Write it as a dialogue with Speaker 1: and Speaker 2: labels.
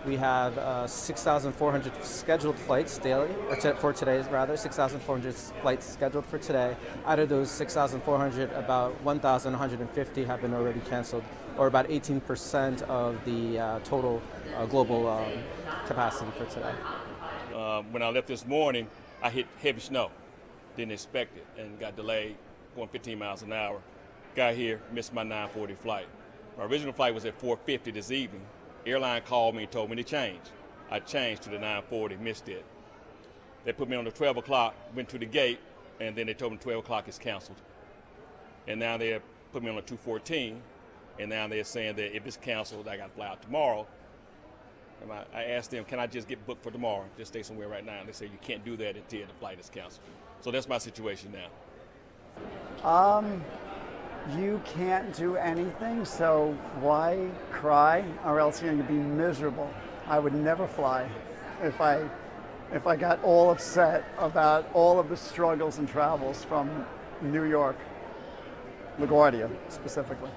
Speaker 1: We have 6,400 scheduled flights daily, for today rather, 6,400 flights scheduled for today. Out of those 6,400, about 1,150 have been already canceled, or about 18% of the total global capacity for today.
Speaker 2: When I left this morning, I hit heavy snow. Didn't expect it and got delayed, going 15 miles an hour. Got here, missed my 9:40 flight. My original flight was at 4:50 this evening. Airline called me and told me to change. I changed to the 9:40, missed it. They put me on the 12 o'clock, went to the gate, and then they told me 12 o'clock is canceled. And now they put me on the 2:14, and now they're saying that if it's canceled, I got to fly out tomorrow. And I asked them, can I just get booked for tomorrow? Just stay somewhere right now. And they say you can't do that until the flight is canceled. So that's my situation now.
Speaker 3: You can't do anything, so why cry, or else you're going to be miserable. I would never fly if I got all upset about all of the struggles and travels from New York, LaGuardia specifically.